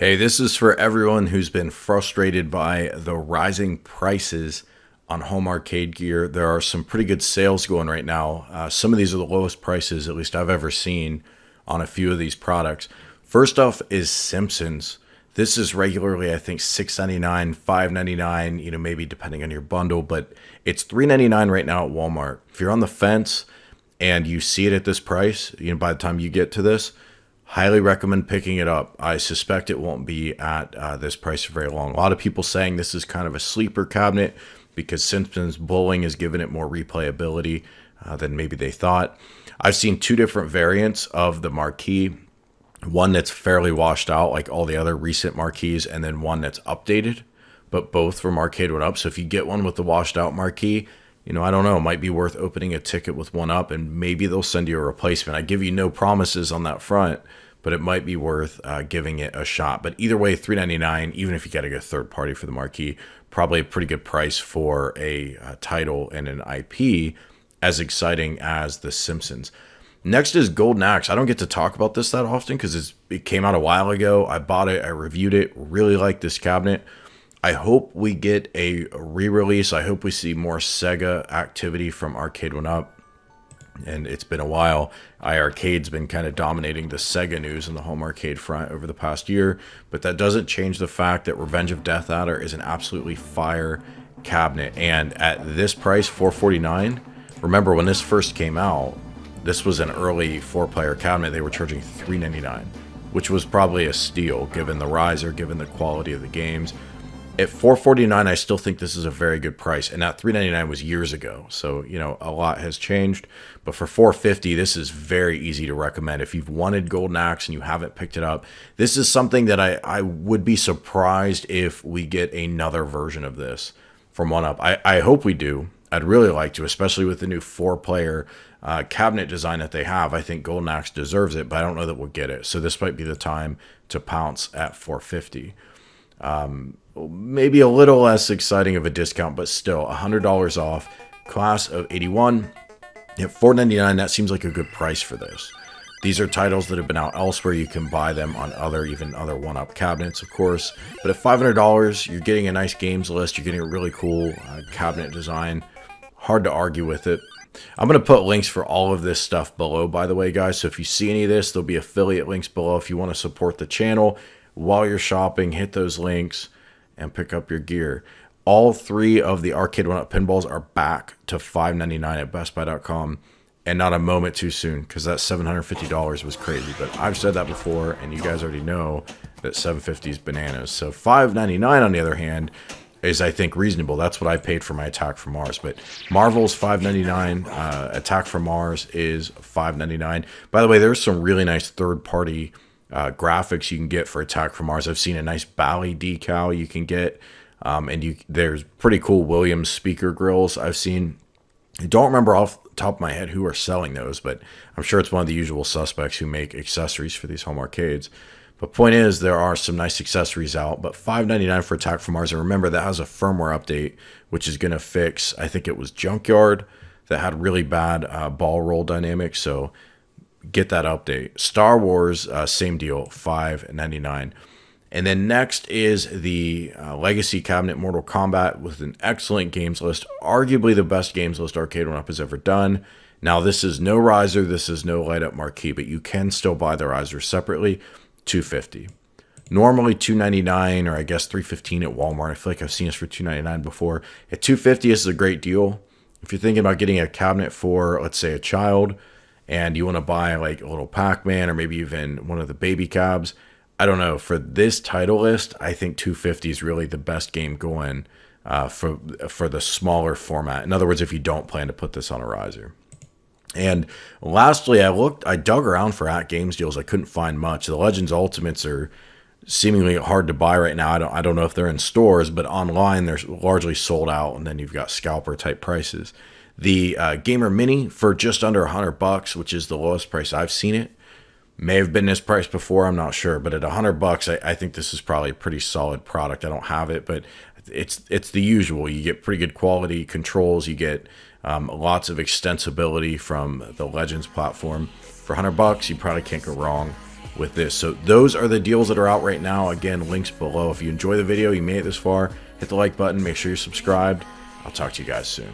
Hey, this is for everyone who's been frustrated by the rising prices on home arcade gear. There are some pretty good sales going right now. Some of these are the lowest prices, at least I've ever seen, on a few of these products. First off is Simpsons. This is regularly, I think, $6.99, $5.99, maybe depending on your bundle, but it's $3.99 right now at Walmart. If you're on the fence and you see it at this price, by the time you get to this, highly recommend picking it up. I suspect it won't be at this price for very long. A lot of people saying this is kind of a sleeper cabinet because Simpsons Bowling has given it more replayability than maybe they thought. I've seen two different variants of the marquee. One that's fairly washed out like all the other recent marquees, and then one that's updated, but both from Arcade1up. So if you get one with the washed out marquee, I don't know, it might be worth opening a ticket with one up, and maybe they'll send you a replacement. I give you no promises on that front, but it might be worth giving it a shot. But either way, $3.99, even if you got to go third party for the marquee, probably a pretty good price for a title and an IP as exciting as The Simpsons. Next is Golden Axe. I don't get to talk about this that often because it came out a while ago. I bought it, I reviewed it, really like this cabinet. I hope we get a re-release. I hope we see more Sega activity from Arcade1up. And it's been a while. iiRcade's been kind of dominating the Sega news on the home arcade front over the past year. But that doesn't change the fact that Revenge of Death Adder is an absolutely fire cabinet. And at this price, $449, remember when this first came out, this was an early 4-player cabinet. They were charging $399, which was probably a steal given the riser, given the quality of the games. At $449, I still think this is a very good price, and that $399 was years ago, so a lot has changed. But for $450, this is very easy to recommend. If you've wanted Golden Axe and you haven't picked it up, this is something that I would be surprised if we get another version of this from OneUp. I hope we do. I'd really like to, especially with the new 4-player cabinet design that they have. I think Golden Axe deserves it, but I don't know that we'll get it. So this might be the time to pounce at $450. Maybe a little less exciting of a discount, but still $100 off. Class of 81 at $499. That seems like a good price for this. These are titles that have been out elsewhere. You can buy them on even other OneUp cabinets, of course. But at $500, you're getting a nice games list. You're getting a really cool cabinet design. Hard to argue with it. I'm going to put links for all of this stuff below, by the way, guys. So if you see any of this, there'll be affiliate links below. If you want to support the channel while you're shopping, hit those links and pick up your gear. All three of the Arcade1up pinballs are back to $599 at bestbuy.com, and not a moment too soon, because that $750 was crazy. But I've said that before, and you guys already know that $750 is bananas. So $599, on the other hand, is, I think, reasonable. That's what I paid for my Attack from Mars. But Marvel's $599. Attack from Mars is $599. By the way, there's some really nice third-party graphics you can get for Attack from Mars. I've seen a nice Bally decal you can get, and there's pretty cool Williams speaker grills I've seen. I don't remember off the top of my head who are selling those, but I'm sure it's one of the usual suspects who make accessories for these home arcades. But point is, there are some nice accessories out, but $599 for Attack from Mars. And remember, that has a firmware update, which is going to fix, I think it was Junkyard, that had really bad ball roll dynamics. So get that update. Star Wars, same deal, $599. And then next is the Legacy Cabinet Mortal Kombat with an excellent games list, arguably the best games list Arcade1up has ever done. Now, this is no riser, this is no light-up marquee, but you can still buy the riser separately, $250. Normally $299, or I guess $315 at Walmart. I feel like I've seen this for $299 before. At $250, this is a great deal. If you're thinking about getting a cabinet for, let's say, a child, and you want to buy like a little Pac-Man or maybe even one of the baby cabs, I don't know. For this title list, I think $250 is really the best game going for the smaller format. In other words, if you don't plan to put this on a riser. And lastly, I dug around for AtGames deals. I couldn't find much. The Legends Ultimates are seemingly hard to buy right now. I don't know if they're in stores, but online they're largely sold out, and then you've got scalper type prices. The Gamer Mini for just under $100, which is the lowest price I've seen it. May have been this price before, I'm not sure, but at $100, I think this is probably a pretty solid product. I don't have it, but it's the usual. You get pretty good quality controls. You get lots of extensibility from the Legends platform. For $100, you probably can't go wrong. with this. So those are the deals that are out right now. Again, links below. If you enjoy the video, you made it this far, hit the like button, make sure you're subscribed. I'll talk to you guys soon.